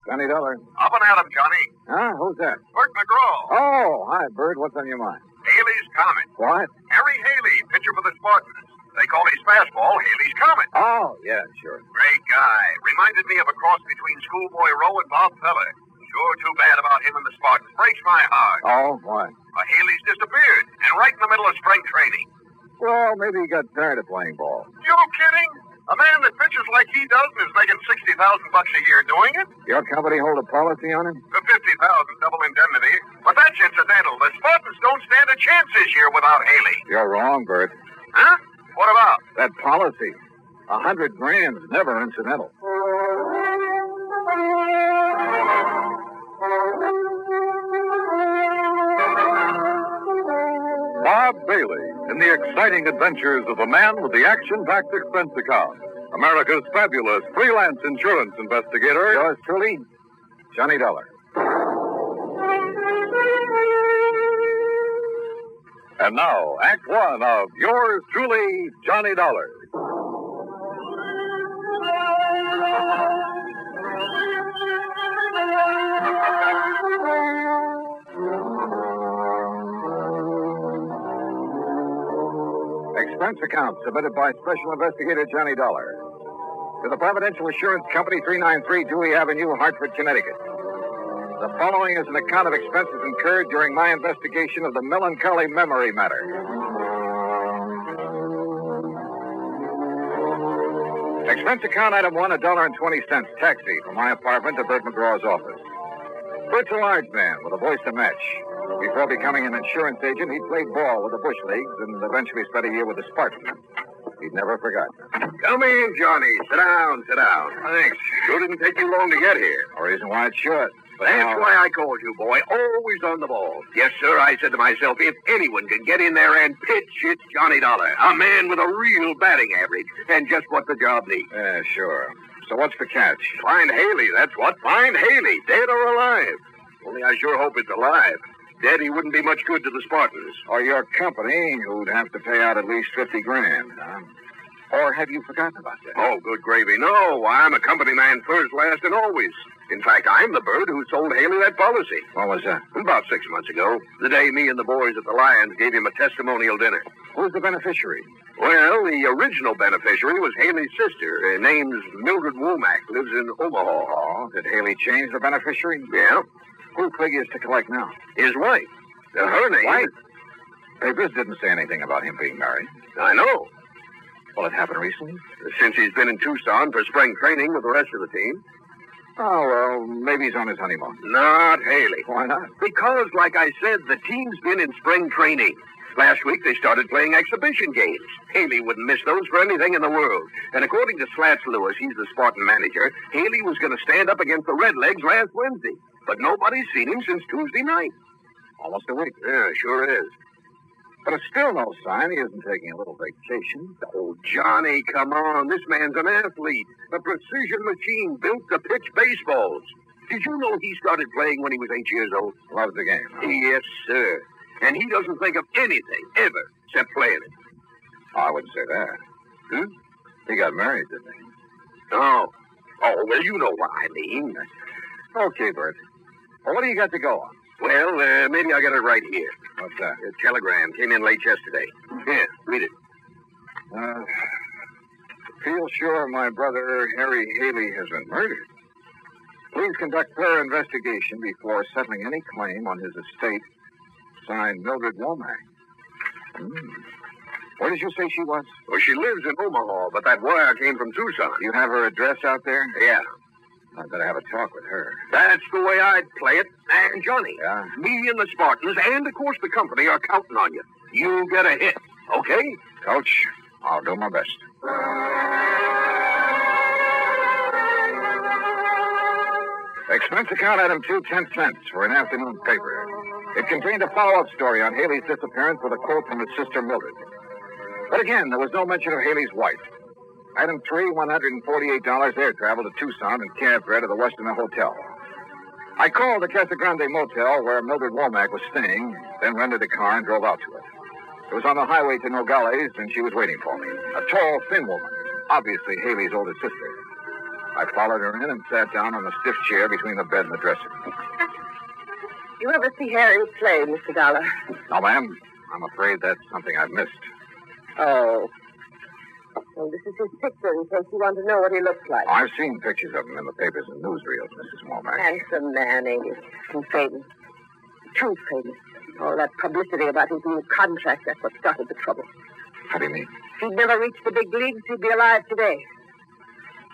Johnny Dollar. Up and at 'em, Johnny. Huh? Who's that? Bert McGraw. Oh, hi, Bert. What's on your mind? Haley's Comet. What? Harry Haley, pitcher for the Spartans. They call his fastball Haley's Comet. Oh, yeah, sure. Great guy. Reminded me of a cross between Schoolboy Rowe and Bob Feller. Sure too bad about him and the Spartans. Breaks my heart. Oh, why? Haley's disappeared, and right in the middle of spring training. Well, maybe he got tired of playing ball. You kidding? A man that pitches like he does and is making $60,000 a year doing it? Your company hold a policy on him? The $50,000 double indemnity. But that's incidental. The Spartans don't stand a chance this year without Haley. You're wrong, Bert. Huh? What about? That policy. $100,000's never incidental. Bob Bailey in the exciting adventures of the man with the action-packed expense account. America's fabulous freelance insurance investigator. Yours truly, Johnny Dollar. And now, Act One of yours truly, Johnny Dollar. Expense account submitted by Special Investigator Johnny Dollar to the Providential Assurance Company, 393 Dewey Avenue, Hartford, Connecticut. The following is an account of expenses incurred during my investigation of the Melancholy memory matter. Expense account item 1, $1.20, taxi from my apartment to Bert McGraw's office. Bert's a large man with a voice to match. Before becoming an insurance agent, he played ball with the Bush Leagues and eventually spent a year with the Spartans. He'd never forgotten. Come in, Johnny. Sit down, sit down. Thanks. Sure didn't take you long to get here. No reason why it should. But That's why I called you, boy. Always on the ball. Yes, sir, I said to myself, if anyone can get in there and pitch, it's Johnny Dollar. A man with a real batting average. And just what the job needs. Yeah, sure. So what's the catch? Find Haley, that's what. Find Haley, dead or alive. Only I sure hope it's alive. Dead, he wouldn't be much good to the Spartans. Or your company, who'd have to pay out at least $50,000, huh? Or have you forgotten about that? Oh, good gravy. No, I'm a company man first, last, and always. In fact, I'm the bird who sold Haley that policy. What was that? About 6 months ago. The day me and the boys at the Lions gave him a testimonial dinner. Who's the beneficiary? Well, the original beneficiary was Haley's sister. Her name's Mildred Womack. Lives in Omaha. Oh, did Haley change the beneficiary? Yeah. Who figures to collect now? His wife. Her name. Wife? Papers didn't say anything about him being married. I know. Well, it happened recently? Since he's been in Tucson for spring training with the rest of the team. Oh, well, maybe he's on his honeymoon. Not Haley. Why not? Because, like I said, the team's been in spring training. Last week, they started playing exhibition games. Haley wouldn't miss those for anything in the world. And according to Slats Lewis, he's the Spartan manager, Haley was going to stand up against the Redlegs last Wednesday. But nobody's seen him since Tuesday night. Almost a week. Yeah, sure is. But it's still no sign he isn't taking a little vacation. Oh, Johnny, come on. This man's an athlete. A precision machine built to pitch baseballs. Did you know he started playing when he was 8 years old? Loves the game. Huh? Yes, sir. And he doesn't think of anything, ever, except playing it. Oh, I wouldn't say that. Hmm? He got married, didn't he? Oh, well, you know what I mean. Okay, Bert. Well, what do you got to go on? Well, maybe I got it right here. What's that? A telegram came in late yesterday. Here, read it. Feel sure my brother Harry Haley has been murdered. Please conduct thorough investigation before settling any claim on his estate. Signed, Mildred Womack. Where did you say she was? Well, she lives in Omaha, but that wire came from Tucson. You have her address out there? Yeah. I've got to have a talk with her. That's the way I'd play it. And, Johnny, Yeah? me and the Spartans, and, of course, the company are counting on you. You get a hit, okay? Coach, I'll do my best. Expense account item 2, 10 cents for an afternoon paper. It contained a follow-up story on Haley's disappearance with a quote from his sister Mildred. But again, there was no mention of Haley's wife. Item 3, $148 air travel to Tucson and cab fare to the Westin Hotel. I called the Casa Grande Motel where Mildred Womack was staying, then rented a car and drove out to it. It was on the highway to Nogales, and she was waiting for me. A tall, thin woman, obviously Haley's older sister. I followed her in and sat down on the stiff chair between the bed and the dresser. You ever see Harry play, Mr. Dollar? No, ma'am. I'm afraid that's something I've missed. Oh. Well, this is his picture in case you want to know what he looks like. I've seen pictures of him in the papers and newsreels, Mrs. Womack. Handsome man, ain't he? And famous. Too famous. All that publicity about his new contract, that's what started the trouble. How do you mean? If he'd never reached the big leagues, he'd be alive today.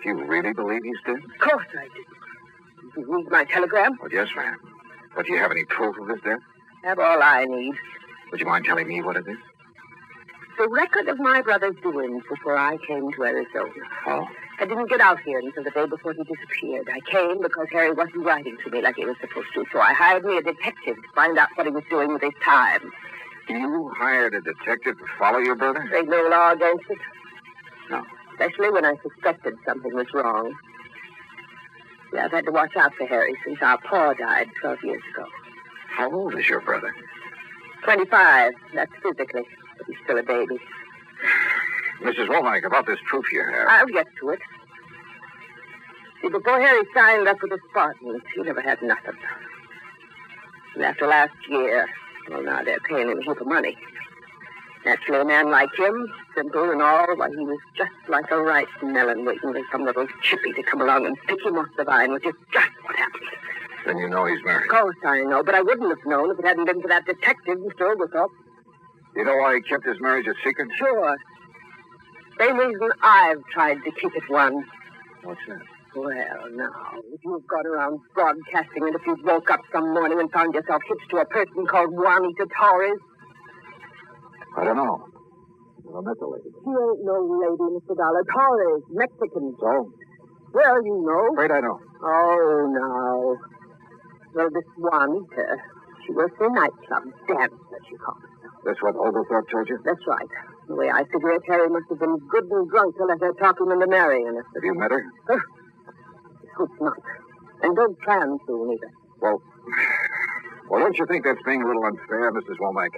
Do you really believe he's dead? Of course I do. Did you read my telegram? Well, yes, ma'am. But do you have any proof of his death? Have all I need. Would you mind telling me what it is? The record of my brother's doings before I came to Arizona. Oh? I didn't get out here until the day before he disappeared. I came because Harry wasn't writing to me like he was supposed to, so I hired me a detective to find out what he was doing with his time. You hired a detective to follow your brother? There's no law against it. No. Especially when I suspected something was wrong. Yeah, I've had to watch out for Harry since our pa died 12 years ago. How old is your brother? 25. That's physically. But he's still a baby. Mrs. Womack, about this proof you have. I'll get to it. See, before Harry signed up with the Spartans, he never had nothing. And after last year, well, now they're paying him a heap of money. Naturally, a man like him, simple and all, why, he was just like a ripe melon waiting for some little chippy to come along and pick him off the vine, which is just what happened. Then you know he's married. Of course I know, but I wouldn't have known if it hadn't been for that detective, Mr. Oglethorpe. You know why he kept his marriage a secret? Sure. Same reason I've tried to keep it one. What's that? Well, now, if you've got around broadcasting it, if you woke up some morning and found yourself hitched to a person called Juanita Torres. I don't know. I met the lady. She ain't no lady, Mr. Dollar. Torres, Mexican. So? Well, you know. Afraid I don't. Oh, no. Well, this Juanita, she works in a nightclub. Dance, as she calls it. That's what Oglethorpe told you? That's right. The way I figure it, Harry must have been good and drunk to let her talk him into marrying her. Have you met her? Hope not. And don't plan to, either. Well, don't you think that's being a little unfair, Mrs. Womack?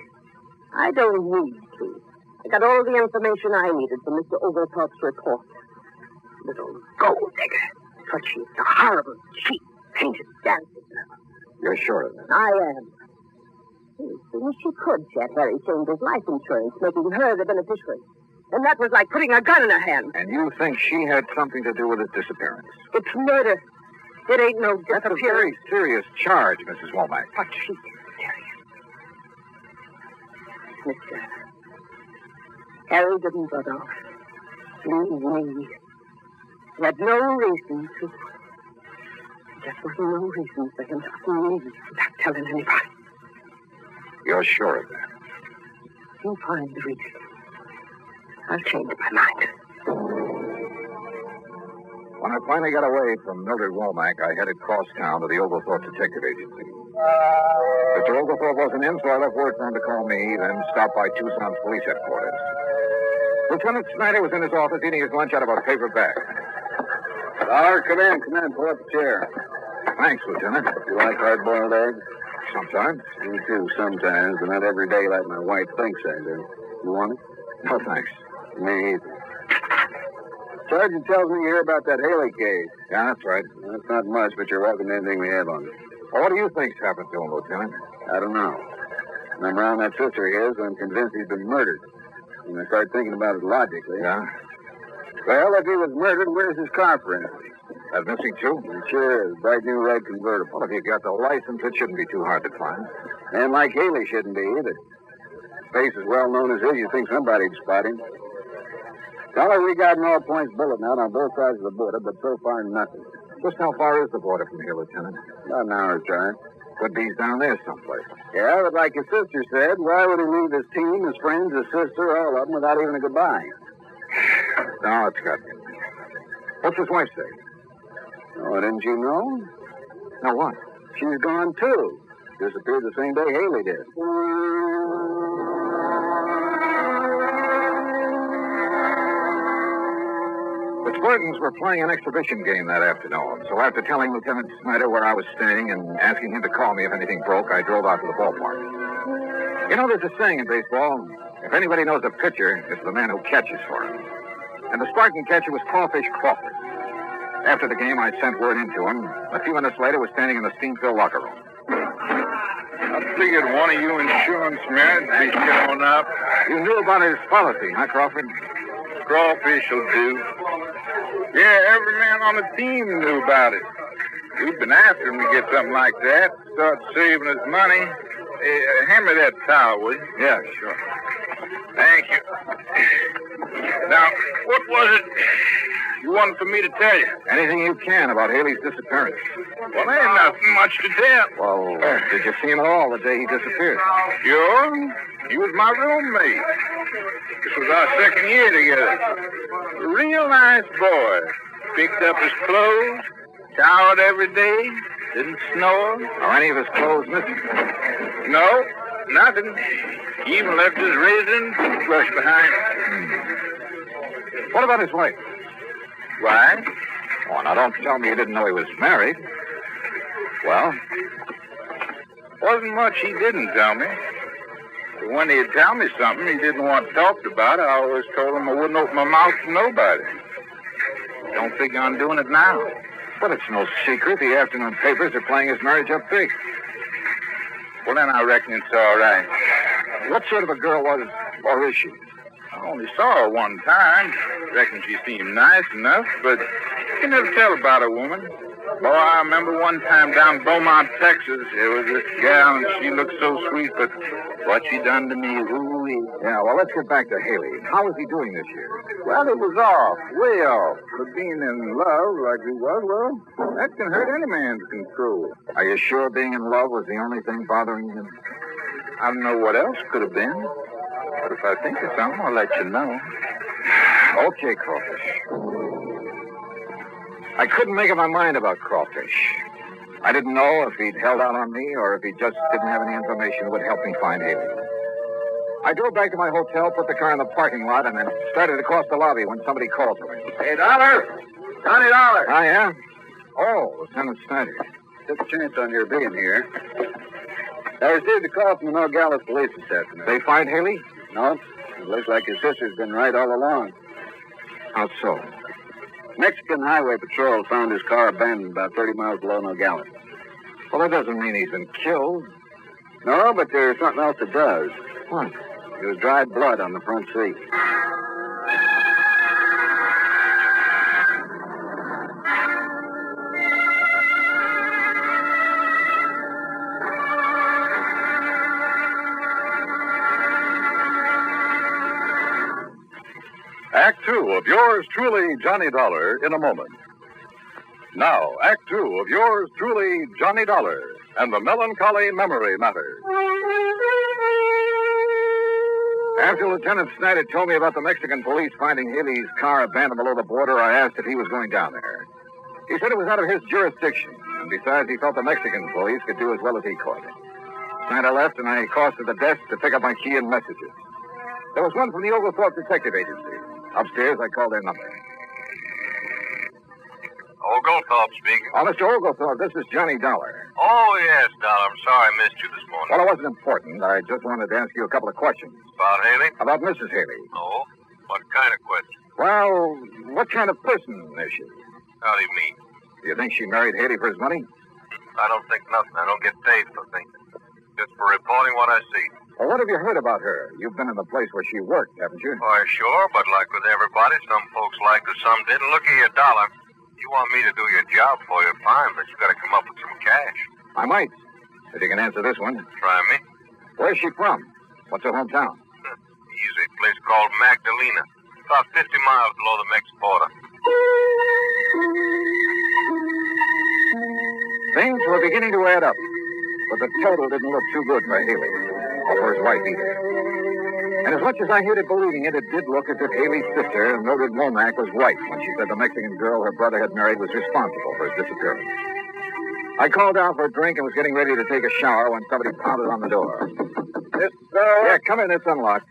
I don't need to. I got all the information I needed from Mr. Oglethorpe's report. Little gold digger. But she's a horrible, cheap, painted dancing girl. You're sure of that? I am. As soon as she could, she had Harry change his life insurance, making her the beneficiary. And that was like putting a gun in her hand. And you think she had something to do with his disappearance? It's murder. It ain't no That's a disappearance. very serious charge, Mrs. Womack. But she's serious. Mister, Harry didn't run off. Leave me. He had no reason to. There wasn't no reason for him to leave without telling anybody. You're sure of that? You find the reason. I'll change my mind. When I finally got away from Mildred Womack, I headed cross town to the Oglethorpe Detective Agency. Mr. Oglethorpe wasn't in, so I left word for him to call me, then stop by Tucson's police headquarters. Lieutenant Snyder was in his office eating his lunch out of a paper bag. Dollar, come in. Pull up a chair. Thanks, Lieutenant. You like hard-boiled eggs? Sometimes. Me too, sometimes, but not every day like my wife thinks I do. You want it? No, thanks. Me either. Sergeant tells me you hear about that Haley case. Yeah, that's right. That's not much, but you're welcome to anything we have on it. Well, what do you think's happened to him, Lieutenant? I don't know. When I'm around that sister of his, I'm convinced he's been murdered. When I start thinking about it logically. Yeah? Well, if he was murdered, where's his car, for instance? That missing, too? It sure is. Bright new red convertible. Well, if you got the license, it shouldn't be too hard to find. And like Haley shouldn't be either. Face as well known as his, you'd think somebody'd spot him. Dollar, we got an all-points bulletin out on both sides of the border, but so far nothing. Just how far is the border from here, Lieutenant? About an hour's drive. Could be down there someplace. Yeah, but like his sister said, why would he leave his team, his friends, his sister, all of them, without even a goodbye? No, it's got me. What's his wife say? Oh, didn't you know? No, what? She's gone, too. Disappeared the same day Haley did. The Spartans were playing an exhibition game that afternoon, so after telling Lieutenant Snyder where I was staying and asking him to call me if anything broke, I drove out to the ballpark. You know, there's a saying in baseball, if anybody knows a pitcher, it's the man who catches for him. And the Spartan catcher was Crawfish Crawford. After the game, I sent word into him. A few minutes later, was standing in the steam-filled locker room. I figured one of you insurance men would be showing up. You knew about his policy, huh, Crawford? Crawfish will do. Yeah, every man on the team knew about it. We've been after him to get something like that. Start saving his money. Hand me that towel, will you? Yeah, sure. Thank you. Now, what was it you wanted for me to tell you? Anything you can about Haley's disappearance. Well, there ain't nothing much to tell. Well, did you see him at all the day he disappeared? Sure. He was my roommate. This was our second year together. A real nice boy. Picked up his clothes, showered every day, didn't snore. Are any of his clothes missing? No, nothing. He even left his razor and toothbrush behind him. What about his wife? Why? Oh, now don't tell me you didn't know he was married. Well? Wasn't much he didn't tell me. But when he'd tell me something he didn't want talked about, I always told him I wouldn't open my mouth to nobody. Don't figure on doing it now. But it's no secret. The afternoon papers are playing his marriage up big. Well, then I reckon it's all right. What sort of a girl was, or is she? I only saw her one time. Reckon she seemed nice enough, but you can never tell about a woman. Boy, I remember one time down in Beaumont, Texas, there was this gal, and she looked so sweet, but what she done to me, ooh-wee. Yeah, well, let's get back to Haley. How is he doing this year? Well, it was off, way off. But being in love like he was, well, that can hurt any man's control. Are you sure being in love was the only thing bothering him? I don't know what else could have been. But if I think of something, I'll let you know. Okay, Crawfish. I couldn't make up my mind about Crawfish. I didn't know if he'd held out on me or if he just didn't have any information that would help me find Haley. I drove back to my hotel, put the car in the parking lot, and then started across the lobby when somebody called to me. Hey, Dollar! Johnny Dollar! Oh, yeah? Oh, Lieutenant Snyder. Took a chance on your being here. I received a call from the Nogales police this afternoon. They find Haley? No, it looks like his sister's been right all along. How so? Mexican Highway Patrol found his car abandoned about 30 miles below Nogales. Well, that doesn't mean he's been killed. No, but there's something else that does. What? There was dried blood on the front seat. Act Two of yours truly, Johnny Dollar, in a moment. Now, Act Two of yours truly, Johnny Dollar, and the Melancholy Memory Matter. After Lieutenant Snyder told me about the Mexican police finding Haley's car abandoned below the border, I asked if he was going down there. He said it was out of his jurisdiction, and besides, he felt the Mexican police could do as well as he could. Snyder left, and I crossed to the desk to pick up my key and messages. There was one from the Oglethorpe Detective Agency. Upstairs, I called their number. Oglethorpe speaking. Oh, Mr. Oglethorpe, this is Johnny Dollar. Oh, yes, Dollar. I'm sorry I missed you this morning. Well, it wasn't important. I just wanted to ask you a couple of questions. About Haley? About Mrs. Haley. Oh? What kind of question? Well, what kind of person is she? How do you mean? Do you think she married Haley for his money? I don't think nothing. I don't get paid for thinking. Just for reporting what I see. Well, what have you heard about her? You've been in the place where she worked, haven't you? Why, sure, but like with everybody, some folks liked her, some didn't. Look here, Dollar. You want me to do your job for you, fine, but you got to come up with some cash. I might. If you can answer this one. Try me. Where's she from? What's her hometown? Easy. Place called Magdalena. About 50 miles below the Mexican border. Things were beginning to add up, but the total didn't look too good for Haley, or for his wife either. And as much as I hated believing it, it did look as if Haley's sister, Mildred Womack, was right when she said the Mexican girl her brother had married was responsible for his disappearance. I called down for a drink and was getting ready to take a shower when somebody pounded on the door. Yeah, come in. It's unlocked.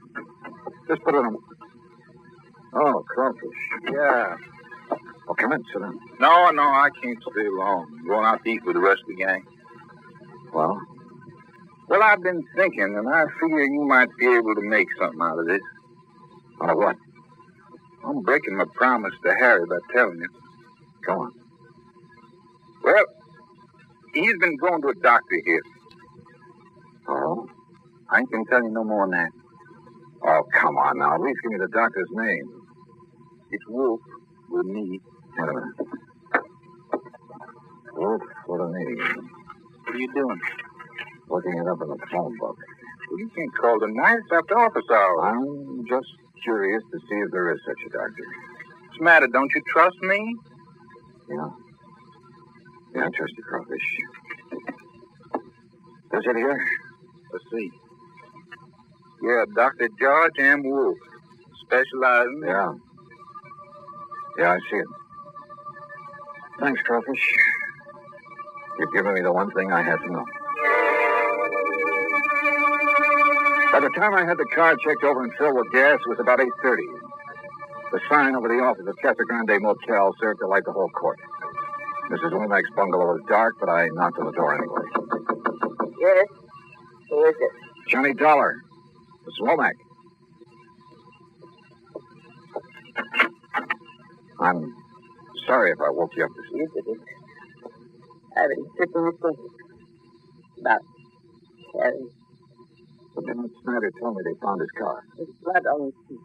Just put it on. Oh, Crawfish. Yeah. Oh, come in. Sit down. No, I can't stay long. I'm going out to eat with the rest of the gang. Well? Well, I've been thinking, and I figure you might be able to make something out of this. Out of what? I'm breaking my promise to Harry by telling you. Go on. Well, he's been going to a doctor here. Oh? I ain't gonna tell you no more than that. Oh, come on now. At least give me the doctor's name. It's Wolf with me. Wait a minute. Wolf with a name. What are you doing? Looking it up in the phone book. Well, you can't call the nights after office hours. I'm just curious to see if there is such a doctor. What's the matter? Don't you trust me? Yeah. Yeah, I trust you, Crawfish. Is it here? Let's see. Yeah, Dr. George M. Wolf. Specializing. Yeah. Yeah, I see it. Thanks, Crawfish. You've given me the one thing I had to know. By the time I had the car checked over and filled with gas, it was about 8:30. The sign over the office of Casa Grande Motel served to light the whole court. Mrs. Womack's bungalow was dark, but I knocked on the door anyway. Yes? Who is it? Johnny Dollar. Mrs. Womack. I'm sorry if I woke you up this evening. You didn't. I've been sitting and thinking about Harry. But then Snyder told me they found his car. With blood on his feet.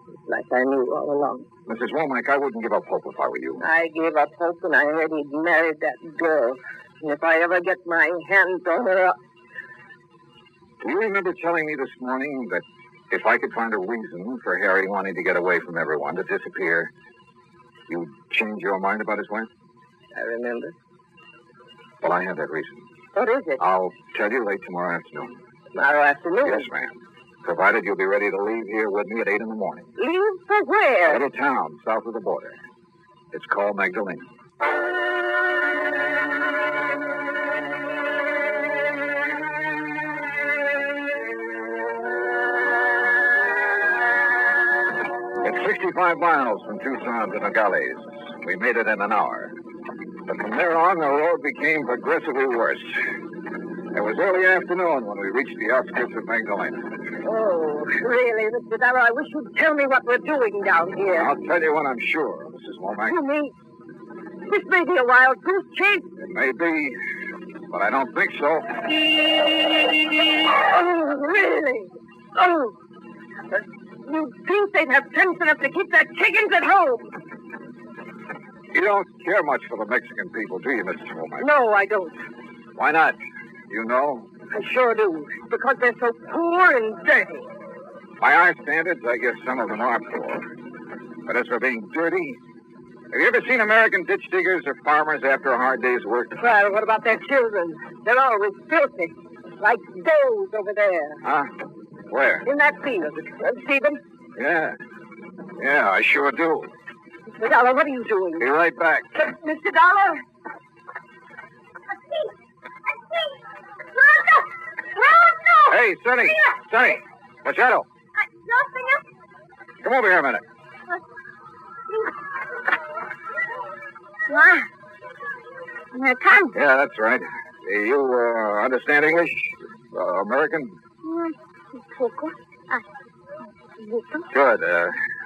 It's like I knew all along. Mrs. Womack, I wouldn't give up hope if I were you. I gave up hope when I heard he'd married that girl. And if I ever get my hands on her, Do you remember telling me this morning that if I could find a reason for Harry wanting to get away from everyone, to disappear, you'd change your mind about his wife? I remember. Well, I have that reason. What is it? I'll tell you late tomorrow afternoon. Tomorrow afternoon? Yes, ma'am. Provided you'll be ready to leave here with me at 8 in the morning. Leave for A where? little town south of the border. It's called Magdalena. It's 65 miles from Tucson to Nogales. We made it in an hour. But from there on, the road became progressively worse. It was early afternoon when we reached the outskirts of Magdalena. Oh, really, Mr. Dollar, I wish you'd tell me what we're doing down here. I'll tell you when I'm sure, Mrs. Womack. You mean, this may be a wild goose chase. It may be, but I don't think so. Oh, really? Oh, you'd think they'd have sense enough to keep their chickens at home. You don't care much for the Mexican people, do you, Mrs. Womack? No, I don't. Why not? You know? I sure do. Because they're so poor and dirty. By our standards, I guess some of them are poor. But as for being dirty, have you ever seen American ditch diggers or farmers after a hard day's work? Well, what about their children? They're always filthy. Like those over there. Huh? Where? In that field. See them? Yeah. Yeah, I sure do. Mr. Dollar, what are you doing? Be right back. Mr. Dollar? Hey, Sonny. Sonny. Machado. Come over here a minute. Why? Here comes. Yeah, that's right. You understand English? American? Poco. Good.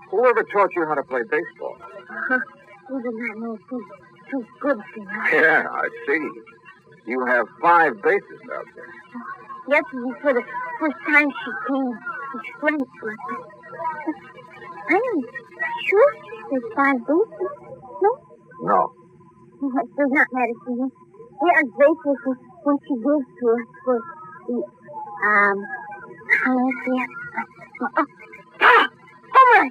Whoever taught you how to play baseball? We do not know too good, senor. Yeah, I see. You have 5 bases out there. Yesterday, for the first time, she came to explain to us. I am sure there's 5 bases. No? No. It does not matter to me. We are grateful for what she gives to us for the, home run!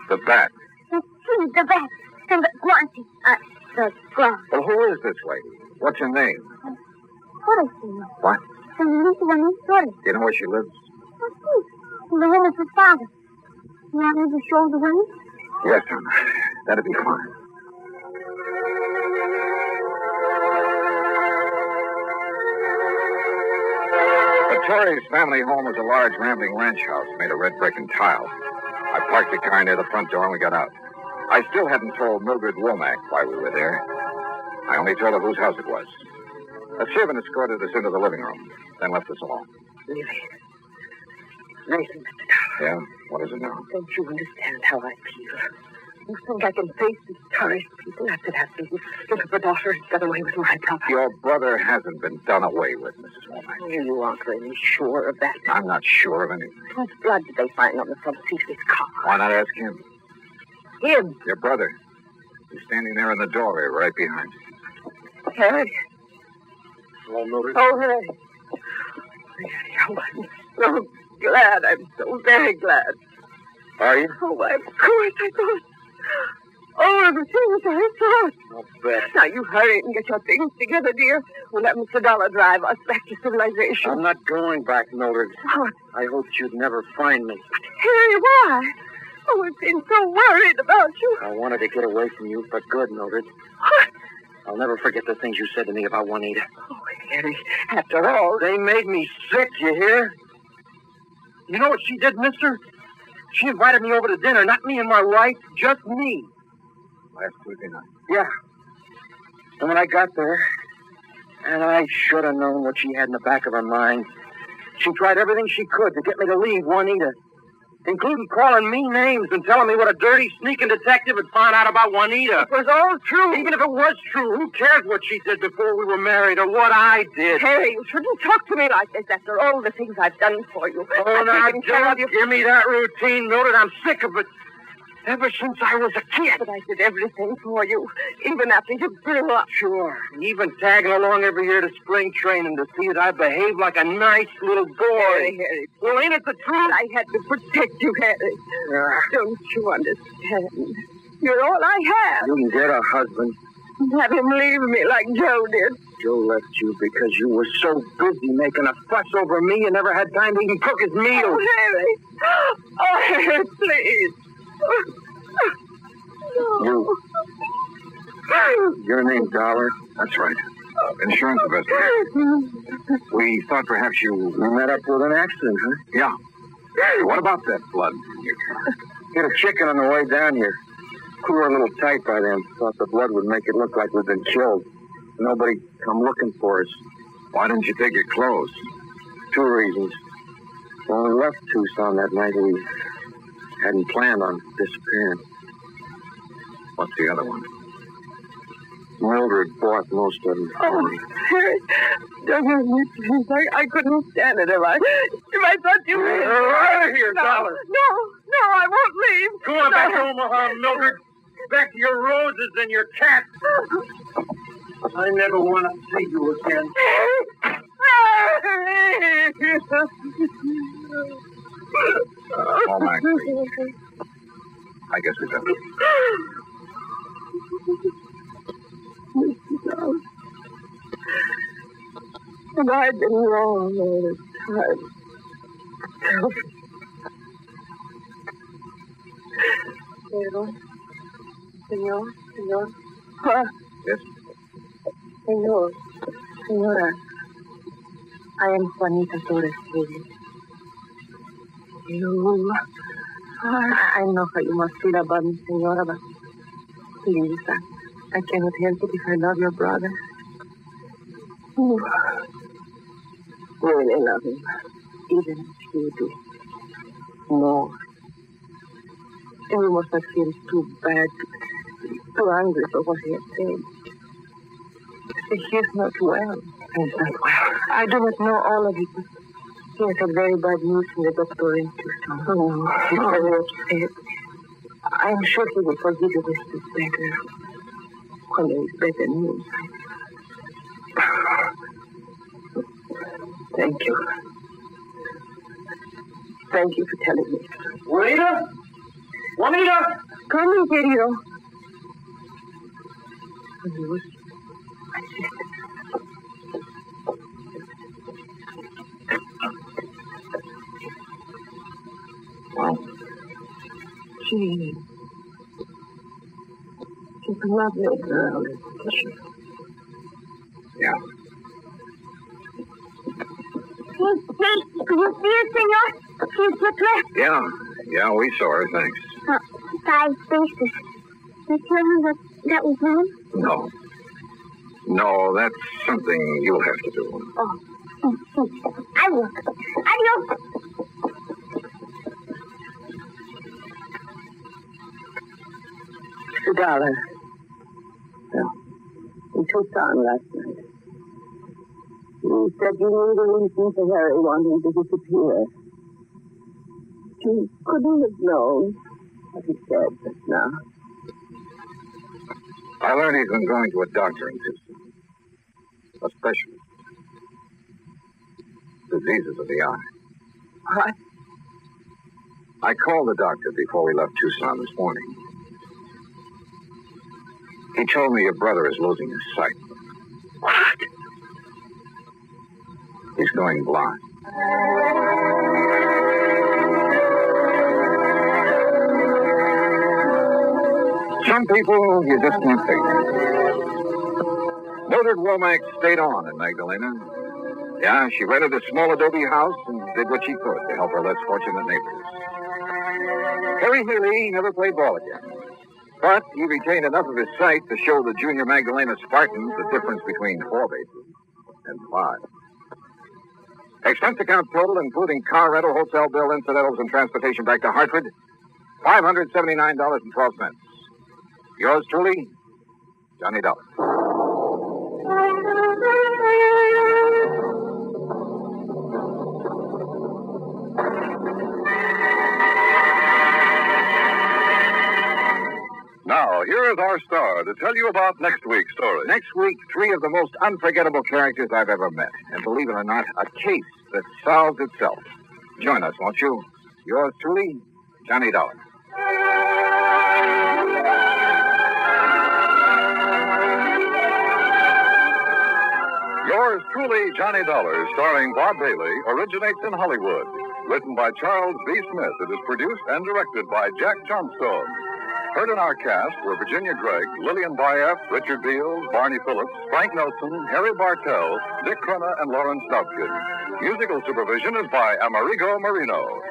The bat. The bat. And the guante. The glove. Well, who is this lady? What's her name? What is she? What? Senorita Venezuela. Do you know where she lives? In the room of her father. You want me to show the room? Yes, son. That'd be fine. The Torres family home was a large, rambling ranch house made of red brick and tile. I parked the car near the front door and we got out. I still hadn't told Mildred Womack why we were there. I only told her whose house it was. A servant escorted us into the living room, then left us alone. Really? Listen, Mr. Dollar. Yeah? What is it now? Don't you understand how I feel? You think I can face these tourist people after that little daughter has got away with my property? Your brother hasn't been done away with, Mrs. Womack. Oh, you aren't really sure of that. I'm not sure of anything. What blood did they find on the front seat of his car? Why not ask him? Him? Your brother. He's standing there in the doorway right behind you. Harry? Hello, Mildred. Oh, Harry. Oh, I'm so glad. I'm so very glad. Are you? Oh, why, of course, I thought. Oh, everything as I thought. I'll bet. Now, you hurry and get your things together, dear. We'll let Mr. Dollar drive us back to civilization. I'm not going back, Mildred. Oh, I hoped you'd never find me. Harry, why? Oh, I've been so worried about you. I wanted to get away from you for good, Mildred. What? I'll never forget the things you said to me about Juanita. Oh, Harry, after all... They made me sick, you hear? You know what she did, mister? She invited me over to dinner, not me and my wife, just me. Last Tuesday night. Yeah. And when I got there, and I should have known what she had in the back of her mind, she tried everything she could to get me to leave Juanita, including calling me names and telling me what a dirty, sneaking detective had found out about Juanita. It was all true. Even if it was true, who cares what she did before we were married or what I did? Harry, you shouldn't talk to me like this after all the things I've done for you. Oh, I've now, taken care of don't you. give me that routine, Mildred. I'm sick of it. Ever since I was a kid. But I did everything for you, even after you grew up. Sure. Even tagging along every year to spring training to see that I behaved like a nice little boy. Harry. Well, ain't it the truth? I had to protect you, Harry. Don't you understand? You're all I have. You can get a husband. Have him leave me like Joe did. Joe left you because you were so busy making a fuss over me you never had time to even cook his meals. Oh, Harry. Oh, Harry, please. You. Your name, Dollar? That's right. Insurance investigator. We thought perhaps you... You met up with an accident, huh? Yeah. What about that blood in your car? Hit a chicken on the way down here. We were a little tight by then. Thought the blood would make it look like we'd been killed. Nobody come looking for us. Why didn't you take your clothes? 2 reasons. When we left Tucson that night, we hadn't planned on disappearing. What's the other one? Mildred bought most of them for me. Harry, don't hurt me, please. I couldn't stand it if I thought you were... Get her out of here, Dollar. No, I won't leave. Go on back to Omaha, Mildred. Back to your roses and your cat. I never want to see you again. Oh, Max. I guess we better. And I've been wrong all this time. Señor. Yes? Señora. I am Juanita Torres. I know how you must feel about me, Señora, but please, I cannot help it if I love your brother. Really love him, even if you do. More. And you must not feel too bad, too angry for what he has said. He is not well. He is not well. I do not know all of it, but he has had very bad news from the doctor in Tucson. Oh, he's very upset. I'm sure he will forgive you when he's better. When there is better news. Thank you. Thank you for telling me. Juanita? Juanita! Come in, querido. Adios. My sister. Well, She's a lovely girl, isn't she? yeah. You see it, senor? She's just left. Yeah, we saw her, thanks. 5 spaces. You tell him that was wrong? No, that's something you'll have to do. Oh. I will. Adios. $1. Well, in Tucson last night. You said you knew the reason for Harry wanting to disappear. You couldn't have known what he said just now. I learned he's been going to a doctor in Tucson. A specialist. Diseases of the eye. What? I called the doctor before we left Tucson this morning. He told me your brother is losing his sight. What? He's going blind. Some people you just can't figure. Mildred Womack stayed on in Magdalena. Yeah, she rented a small adobe house and did what she could to help her less fortunate neighbors. Harry Haley never played ball again. But he retained enough of his sight to show the junior Magdalena Spartans the difference between 4 bases and 5. Expense account total, including car rental, hotel bill, incidentals, and transportation back to Hartford, $579.12. Yours truly, Johnny Dollar. Now, here is our star to tell you about next week's story. Next week, 3 of the most unforgettable characters I've ever met. And believe it or not, a case that solves itself. Join us, won't you? Yours truly, Johnny Dollar. Yours truly, Johnny Dollar, starring Bob Bailey, originates in Hollywood. Written by Charles B. Smith, it is produced and directed by Jack Johnstone. Heard in our cast were Virginia Gregg, Lillian Bayef, Richard Beals, Barney Phillips, Frank Nelson, Harry Bartell, Dick Crenna, and Lawrence Dobkin. Musical supervision is by Amerigo Marino.